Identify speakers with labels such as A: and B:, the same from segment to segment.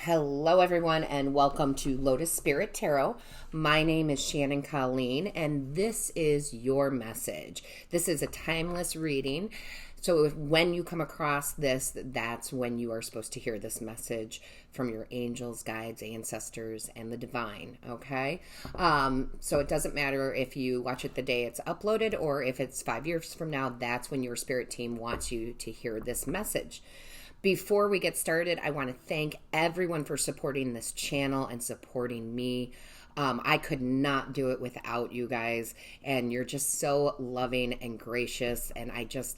A: Hello, everyone, and welcome to Lotus Spirit Tarot. My name is Shannon Colleen, and this is your message. This is a timeless reading. So when you come across this, that's when you are supposed to hear this message from your angels, guides, ancestors, and the divine, okay? So it doesn't matter if you watch it the day it's uploaded or if it's 5 years from now, that's when your spirit team wants you to hear this message. Before we get started, I want to thank everyone for supporting this channel and supporting me. I could not do it without you guys, and you're just so loving and gracious, and I just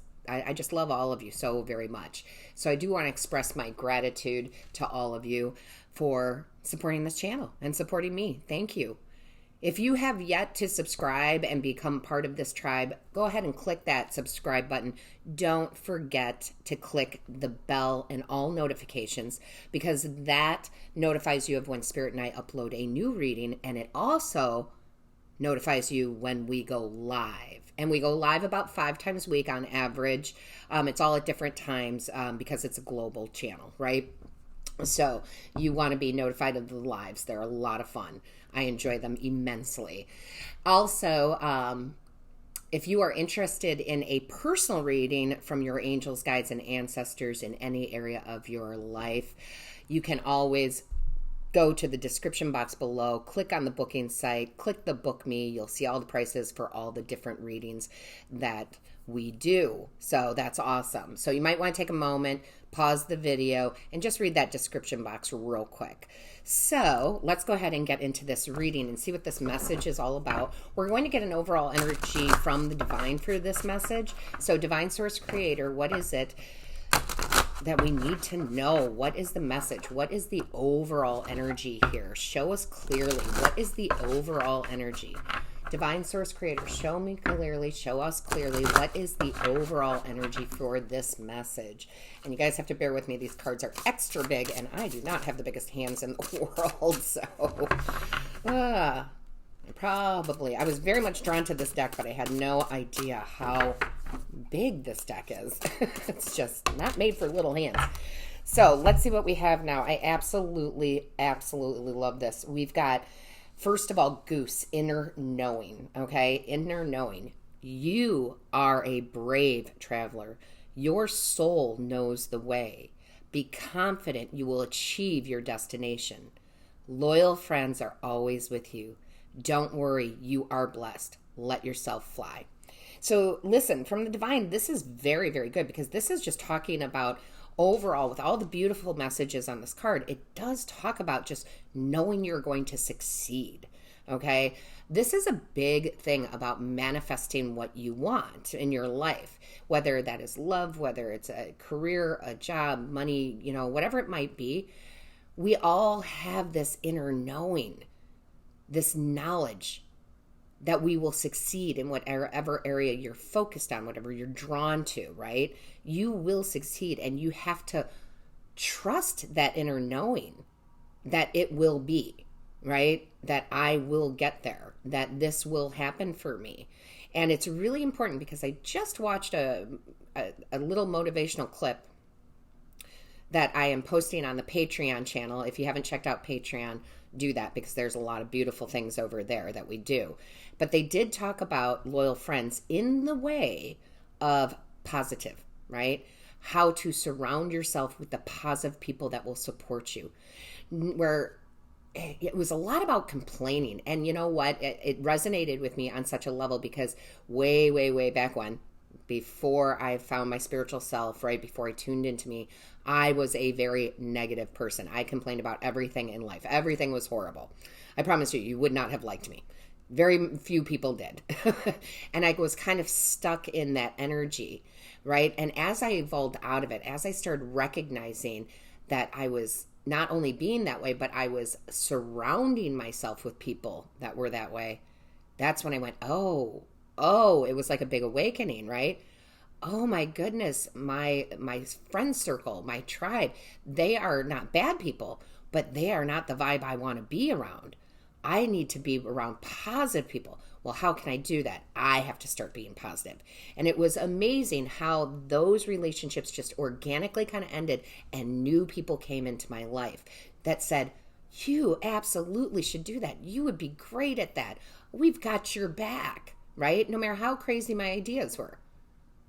A: love all of you so very much. So I do want to express my gratitude to all of you for supporting this channel and supporting me. Thank you. If you have yet to subscribe and become part of this tribe, go ahead and click that subscribe button. Don't forget to click the bell and all notifications, because that notifies you of when Spirit and I upload a new reading, and it also notifies you when we go live. And we go live about 5 times a week on average. It's all at different times because it's a global channel, right? So you want to be notified of the lives. They're a lot of fun. I enjoy them immensely. Also, if you are interested in a personal reading from your angels, guides, and ancestors in any area of your life, you can always go to the description box below, click on the booking site, click the book me. You'll see all the prices for all the different readings that we do. So that's awesome. So you might want to take a moment, pause the video, and just read that description box real quick. So let's go ahead and get into this reading and see what this message is all about. We're going to get an overall energy from the divine for this message. So divine source creator, what is it that we need to know? What is the message? What is the overall energy here? Show us clearly. What is the overall energy? Divine source creator, show me clearly, show us clearly, what is the overall energy for this message? And you guys have to bear with me. These cards are extra big, and I do not have the biggest hands in the world. So, I was very much drawn to this deck, but I had no idea how big this deck is. It's just not made for little hands. So let's see what we have now. I absolutely love this. We've got, first of all, Goose, inner knowing, okay? Inner knowing. You are a brave traveler. Your soul knows the way. Be confident you will achieve your destination. Loyal friends are always with you. Don't worry, you are blessed. Let yourself fly. So listen, from the divine, this is very, very good, because this is just talking about overall, with all the beautiful messages on this card, it does talk about just knowing you're going to succeed, okay? This is a big thing about manifesting what you want in your life, whether that is love, whether it's a career, a job, money, whatever it might be. We all have this inner knowing, this knowledge that we will succeed in whatever area you're focused on, whatever you're drawn to, right? You will succeed, and you have to trust that inner knowing that it will be, right? That I will get there, that this will happen for me. And it's really important, because I just watched a little motivational clip that I am posting on the Patreon channel. If you haven't checked out Patreon, do that, because there's a lot of beautiful things over there that we do. But they did talk about loyal friends in the way of positive, right? How to surround yourself with the positive people that will support you. Where it was a lot about complaining. And you know what? It resonated with me on such a level, because way back when, before I found my spiritual self, right before I tuned into me, I was a very negative person. I complained about everything in life. Everything was horrible. I promise you, you would not have liked me. Very few people did. And I was kind of stuck in that energy, right? And as I evolved out of it, as I started recognizing that I was not only being that way, but I was surrounding myself with people that were that way, that's when I went, oh, it was like a big awakening, right? Oh my goodness, my friend circle, my tribe, they are not bad people, but they are not the vibe I want to be around. I need to be around positive people. Well, how can I do that? I have to start being positive. And it was amazing how those relationships just organically kind of ended, and new people came into my life that said, you absolutely should do that. You would be great at that. We've got your back, right? No matter how crazy my ideas were,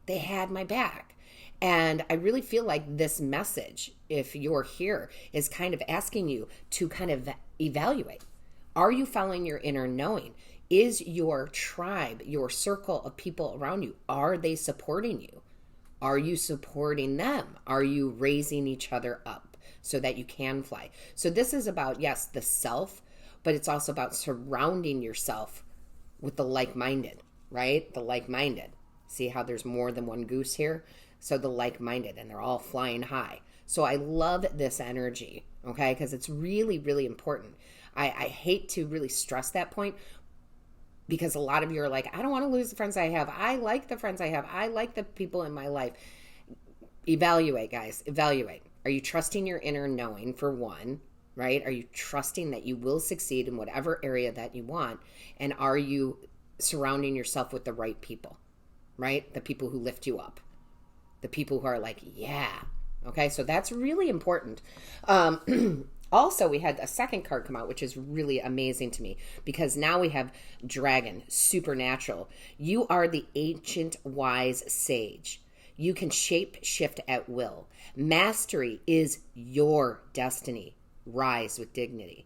A: they had my back. And I really feel like this message, if you're here, is kind of asking you to kind of evaluate. Are you following your inner knowing? Is your tribe, your circle of people around you, are they supporting you? Are you supporting them? Are you raising each other up so that you can fly? So this is about, yes, the self, but it's also about surrounding yourself with the like-minded, right? The like-minded. See how there's more than one goose here? So the like-minded, and they're all flying high. So I love this energy, okay? Because it's really, really important. I hate to really stress that point, because a lot of you are like, I don't want to lose the friends I have. I like the friends I have. I like the people in my life. Evaluate, guys. Evaluate. Are you trusting your inner knowing, for one, right? Are you trusting that you will succeed in whatever area that you want? And are you surrounding yourself with the right people, right? The people who lift you up. The people who are like, yeah. Okay, so that's really important. Also, we had a second card come out, which is really amazing to me, because now we have Dragon, Supernatural. You are the ancient wise sage. You can shape shift at will. Mastery is your destiny. Rise with dignity.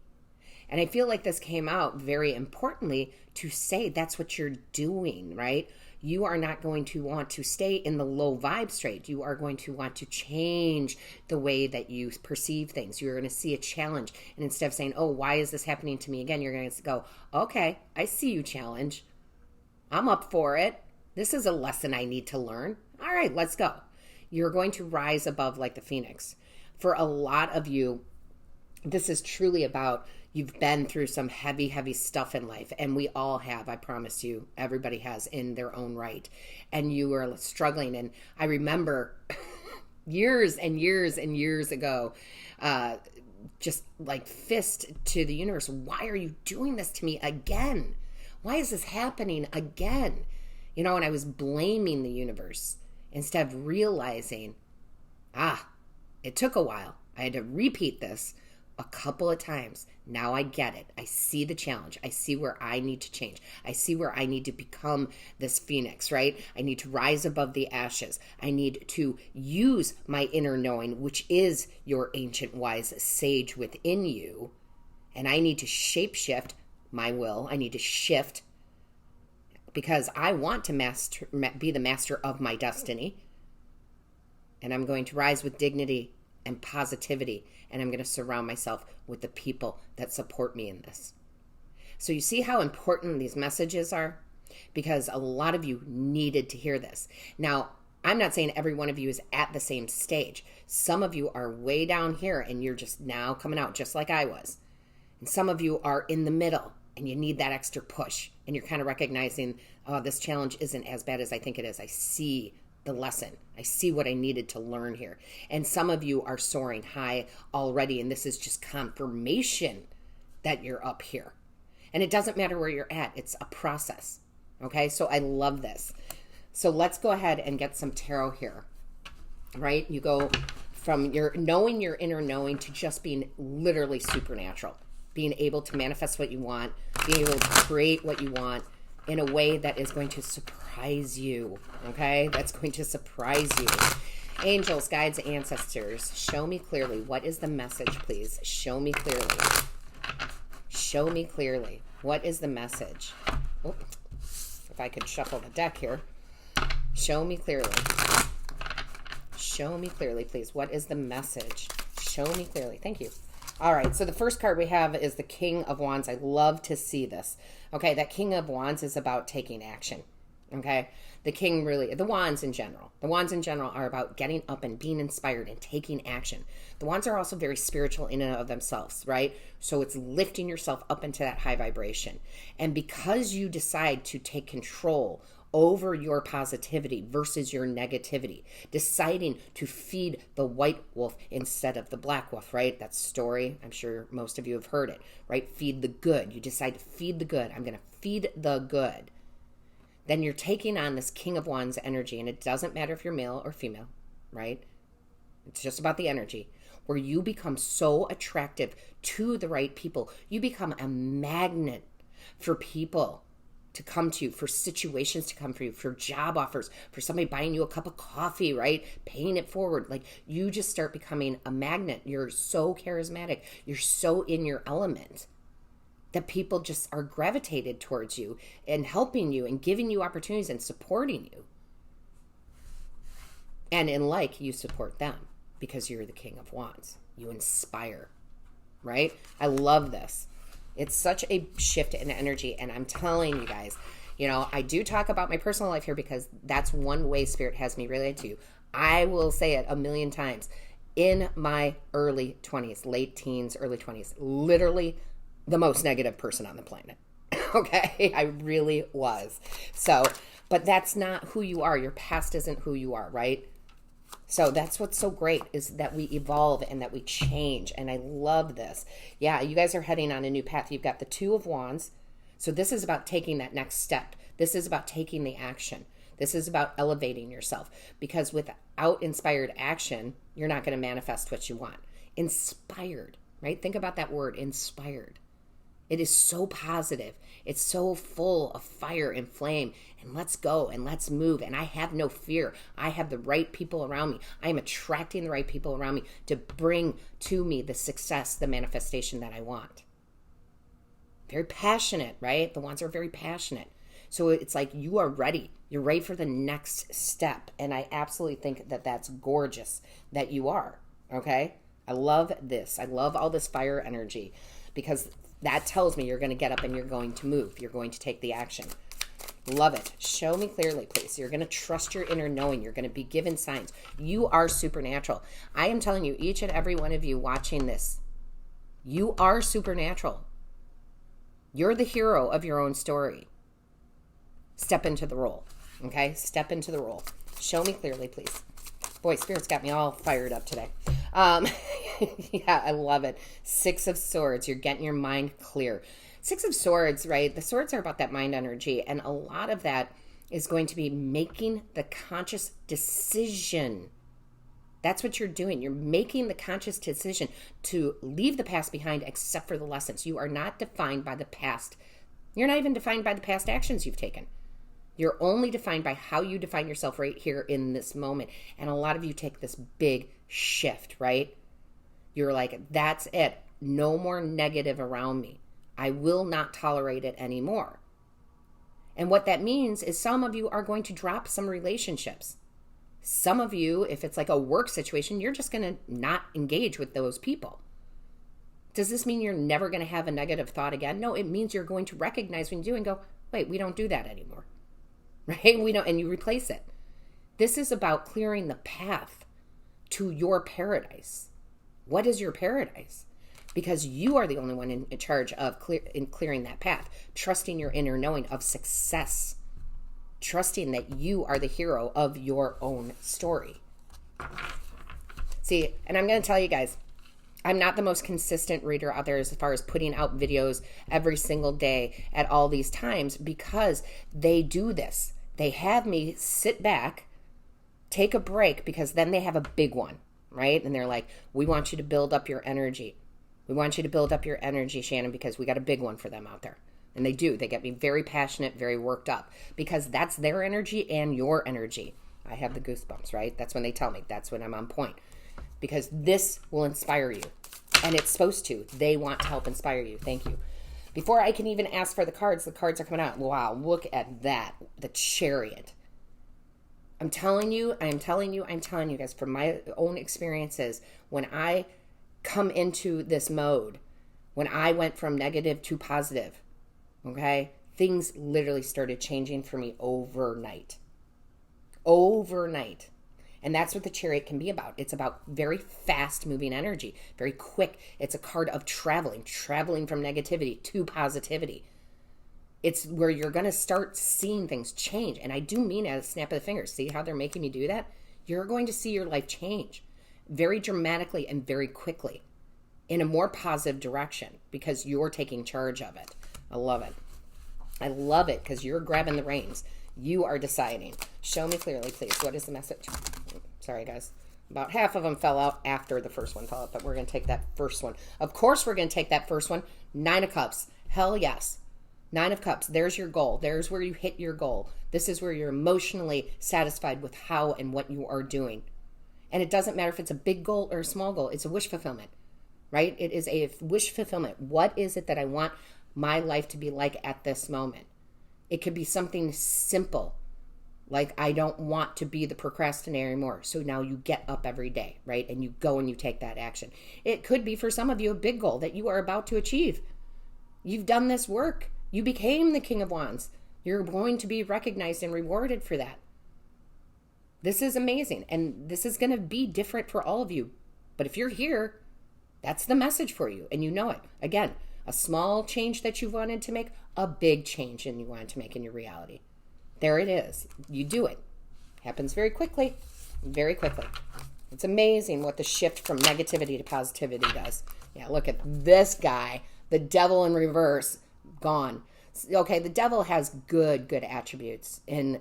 A: And I feel like this came out very importantly to say that's what you're doing, right? You are not going to want to stay in the low vibe state. You are going to want to change the way that you perceive things. You're going to see a challenge. And instead of saying, oh, why is this happening to me again? You're going to go, okay, I see you, challenge. I'm up for it. This is a lesson I need to learn. All right, let's go. You're going to rise above like the phoenix. For a lot of you, this is truly about, you've been through some heavy, heavy stuff in life, and we all have, I promise you. Everybody has in their own right. And you are struggling. And I remember years and years and years ago, just like fist to the universe, why are you doing this to me again? Why is this happening again? You know, and I was blaming the universe instead of realizing, it took a while. I had to repeat this a couple of times. Now I get it. I see the challenge. I see where I need to change. I see where I need to become this phoenix, right? I need to rise above the ashes. I need to use my inner knowing, which is your ancient wise sage within you. And I need to shape shift my will. I need to shift, because I want to be the master of my destiny. And I'm going to rise with dignity and positivity, and I'm going to surround myself with the people that support me in this. So you see how important these messages are? Because a lot of you needed to hear this. Now, I'm not saying every one of you is at the same stage. Some of you are way down here, and you're just now coming out, just like I was. And some of you are in the middle, and you need that extra push, and you're kind of recognizing, oh, this challenge isn't as bad as I think it is. I see the lesson. I see what I needed to learn here. And some of you are soaring high already, and this is just confirmation that you're up here. And it doesn't matter where you're at. It's a process. Okay? So I love this. So let's go ahead and get some tarot here. Right? You go from your knowing your inner knowing to just being literally supernatural. Being able to manifest what you want. Being able to create what you want in a way that is going to surprise you, okay? That's going to surprise you. Angels, guides, ancestors, show me clearly. What is the message, please? Show me clearly. Show me clearly. What is the message? Oh, if I could shuffle the deck here. Show me clearly. Show me clearly, please. What is the message? Show me clearly. Thank you. All right, so the first card we have is the King of Wands. I love to see this. Okay, that King of Wands is about taking action. Okay, the King really, the Wands in general. The Wands in general are about getting up and being inspired and taking action. The Wands are also very spiritual in and of themselves, right? So it's lifting yourself up into that high vibration. And because you decide to take control over your positivity versus your negativity, deciding to feed the white wolf instead of the black wolf, right? That story, I'm sure most of you have heard it, right? Feed the good. You decide to feed the good. I'm going to feed the good. Then you're taking on this King of Wands energy, and it doesn't matter if you're male or female, right? It's just about the energy, where you become so attractive to the right people. You become a magnet for people to come to you, for situations to come for you, for job offers, for somebody buying you a cup of coffee, right? Paying it forward. Like, you just start becoming a magnet. You're so charismatic. You're so in your element that people just are gravitated towards you and helping you and giving you opportunities and supporting you. And in like, you support them because you're the King of Wands. You inspire, right? I love this. It's such a shift in energy. And I'm telling you guys, you know, I do talk about my personal life here because that's one way Spirit has me related to you. I will say it a million times. In my early 20s, late teens, early 20s, literally the most negative person on the planet. Okay? I really was. So, but that's not who you are. Your past isn't who you are, right? So that's what's so great, is that we evolve and that we change. And I love this. Yeah, you guys are heading on a new path. You've got the Two of Wands. So this is about taking that next step. This is about taking the action. This is about elevating yourself. Because without inspired action, you're not going to manifest what you want. Inspired, right? Think about that word, inspired. It is so positive. It's so full of fire and flame. And let's go and let's move. And I have no fear. I have the right people around me. I am attracting the right people around me to bring to me the success, the manifestation that I want. Very passionate, right? The Wands are very passionate. So it's like you are ready. You're ready for the next step. And I absolutely think that that's gorgeous that you are. Okay? I love this. I love all this fire energy, because that tells me you're going to get up and you're going to move. You're going to take the action. Love it. Show me clearly, please. You're going to trust your inner knowing. You're going to be given signs. You are supernatural. I am telling you, each and every one of you watching this, you are supernatural. You're the hero of your own story. Step into the role. Okay? Step into the role. Show me clearly, please. Boy, Spirit's got me all fired up today. Yeah, I love it. Six of Swords. You're getting your mind clear. Six of Swords, right? The swords are about that mind energy. And a lot of that is going to be making the conscious decision. That's what you're doing. You're making the conscious decision to leave the past behind, except for the lessons. You are not defined by the past. You're not even defined by the past actions you've taken. You're only defined by how you define yourself right here in this moment. And a lot of you take this big shift, right? You're like, that's it. No more negative around me. I will not tolerate it anymore. And what that means is some of you are going to drop some relationships. Some of you, if it's like a work situation, you're just going to not engage with those people. Does this mean you're never going to have a negative thought again? No, it means you're going to recognize when you do and go, wait, we don't do that anymore. Right? We don't, and you replace it. This is about clearing the path to your paradise. What is your paradise? Because you are the only one in charge of clearing that path. Trusting your inner knowing of success. Trusting that you are the hero of your own story. See, and I'm going to tell you guys, I'm not the most consistent reader out there as far as putting out videos every single day at all these times, because they do this. They have me sit back, take a break, because then they have a big one, right? And they're like, we want you to build up your energy. We want you to build up your energy, Shannon, because we got a big one for them out there. And they do. They get me very passionate, very worked up, because that's their energy and your energy. I have the goosebumps, right? That's when they tell me. That's when I'm on point. Because this will inspire you. And it's supposed to. They want to help inspire you. Thank you. Before I can even ask for the cards are coming out. Wow, look at that. The Chariot. I'm telling you guys, from my own experiences, when I come into this mode, when I went from negative to positive, okay, things literally started changing for me overnight. Overnight. And that's what the Chariot can be about. It's about very fast moving energy, very quick. It's a card of traveling from negativity to positivity. It's where you're going to start seeing things change. And I do mean at a snap of the fingers. See how they're making me do that? You're going to see your life change very dramatically and very quickly in a more positive direction because you're taking charge of it. I love it. I love it because you're grabbing the reins. You are deciding. Show me clearly, please. What is the message? Sorry, guys. About half of them fell out after the first one fell out, but we're going to take that first one. Of course, we're going to take that first one. 9 of Cups. Hell yes. 9 of Cups. There's your goal. There's where you hit your goal. This is where you're emotionally satisfied with how and what you are doing. And it doesn't matter if it's a big goal or a small goal. It's a wish fulfillment, right? It is a wish fulfillment. What is it that I want my life to be like at this moment? It could be something simple, like I don't want to be the procrastinator anymore. So now you get up every day, right? And you go and you take that action. It could be for some of you a big goal that you are about to achieve. You've done this work. You became the King of Wands. You're going to be recognized and rewarded for that. This is amazing. And this is going to be different for all of you. But if you're here, that's the message for you. And you know it. Again, a small change that you wanted to make, a big change and you wanted to make in your reality. There it is. You do it. Happens very quickly. Very quickly. It's amazing what the shift from negativity to positivity does. Yeah, look at this guy. The devil in reverse. Gone. Okay, the devil has good attributes in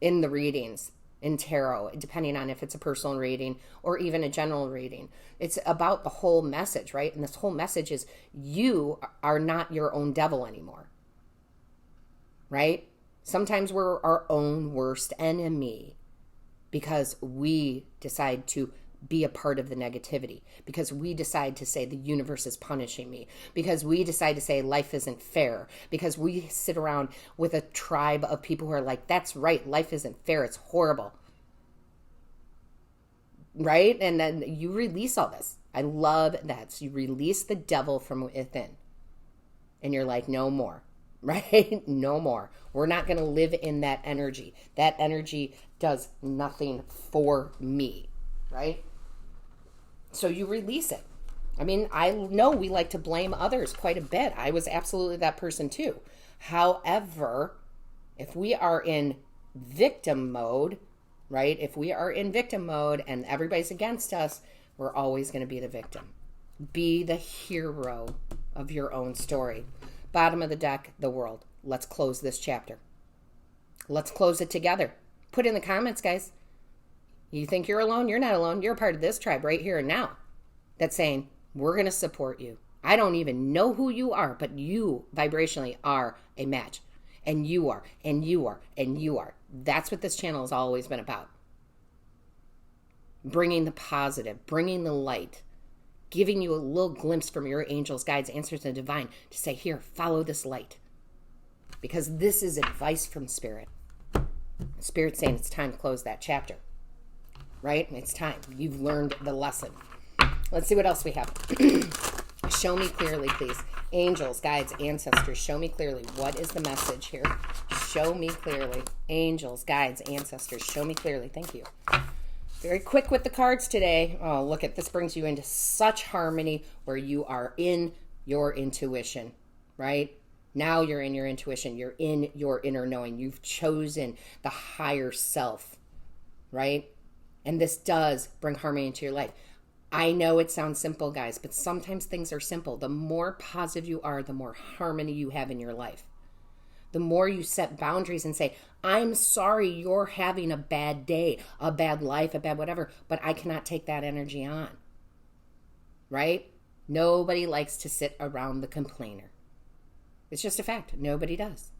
A: in the readings, in tarot, depending on if it's a personal reading or even a general reading. It's about the whole message, right? And this whole message is you are not your own devil anymore, right? Sometimes we're our own worst enemy because we decide to be a part of the negativity, because we decide to say the universe is punishing me, because we decide to say life isn't fair, because we sit around with a tribe of people who are like, that's right, life isn't fair, it's horrible. Right? And then you release all this. I love that. So you release the devil from within. And you're like, no more. Right? No more. We're not going to live in that energy. That energy does nothing for me. Right? So you release it. I mean, I know we like to blame others quite a bit. I was absolutely that person too. However, if we are in victim mode, right? If we are in victim mode and everybody's against us, we're always going to be the victim. Be the hero of your own story. Bottom of the deck, the world. Let's close this chapter. Let's close it together. Put in the comments, guys. You think you're alone? You're not alone. You're a part of this tribe right here and now that's saying, we're going to support you. I don't even know who you are, but you vibrationally are a match. And you are, and you are, and you are. That's what this channel has always been about. Bringing the positive, bringing the light, giving you a little glimpse from your angels, guides, answers, and divine to say, here, follow this light. Because this is advice from Spirit. Spirit's saying it's time to close that chapter. Right? It's time. You've learned the lesson. Let's see what else we have. Show me clearly, please. Angels, guides, ancestors, show me clearly. What is the message here? Show me clearly. Angels, guides, ancestors, show me clearly. Thank you. Very quick with the cards today. Oh, look at this. Brings you into such harmony where you are in your intuition, right? Now you're in your intuition. You're in your inner knowing. You've chosen the higher self, right? And this does bring harmony into your life. I know it sounds simple, guys, but sometimes things are simple. The more positive you are, the more harmony you have in your life. The more you set boundaries and say, I'm sorry you're having a bad day, a bad life, a bad whatever, but I cannot take that energy on. Right? Nobody likes to sit around the complainer. It's just a fact. Nobody does.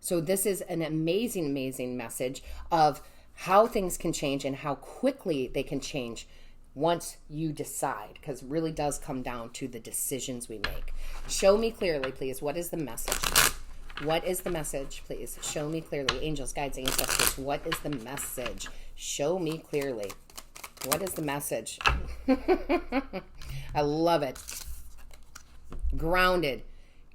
A: So this is an amazing, amazing message of how things can change and how quickly they can change once you decide, because it really does come down to the decisions we make. Show me clearly, please. What is the message? What is the message, please? Show me clearly. Angels, guides, ancestors, what is the message? Show me clearly. What is the message? I love it. Grounded.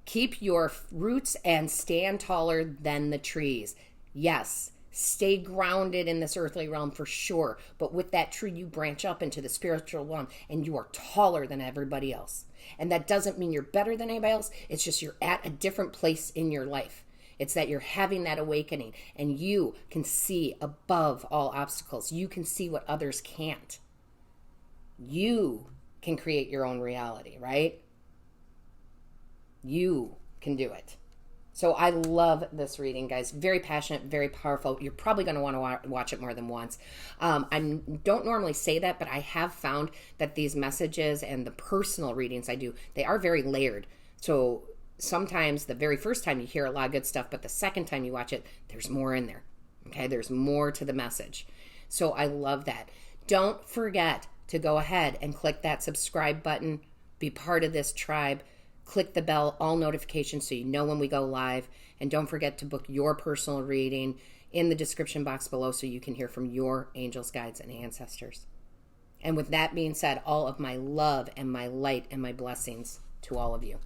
A: Keep your roots and stand taller than the trees. Yes. Stay grounded in this earthly realm for sure. But with that tree, you branch up into the spiritual realm and you are taller than everybody else. And that doesn't mean you're better than anybody else. It's just you're at a different place in your life. It's that you're having that awakening and you can see above all obstacles. You can see what others can't. You can create your own reality, right? You can do it. So I love this reading, guys. Very passionate, very powerful. You're probably going to want to watch it more than once. I don't normally say that, but I have found that these messages and the personal readings I do, they are very layered. So sometimes the very first time you hear a lot of good stuff, but the second time you watch it, there's more in there. Okay, there's more to the message. So I love that. Don't forget to go ahead and click that subscribe button. Be part of this tribe. Click the bell, all notifications, so you know when we go live. And don't forget to book your personal reading in the description box below so you can hear from your angels, guides, and ancestors. And with that being said, all of my love and my light and my blessings to all of you.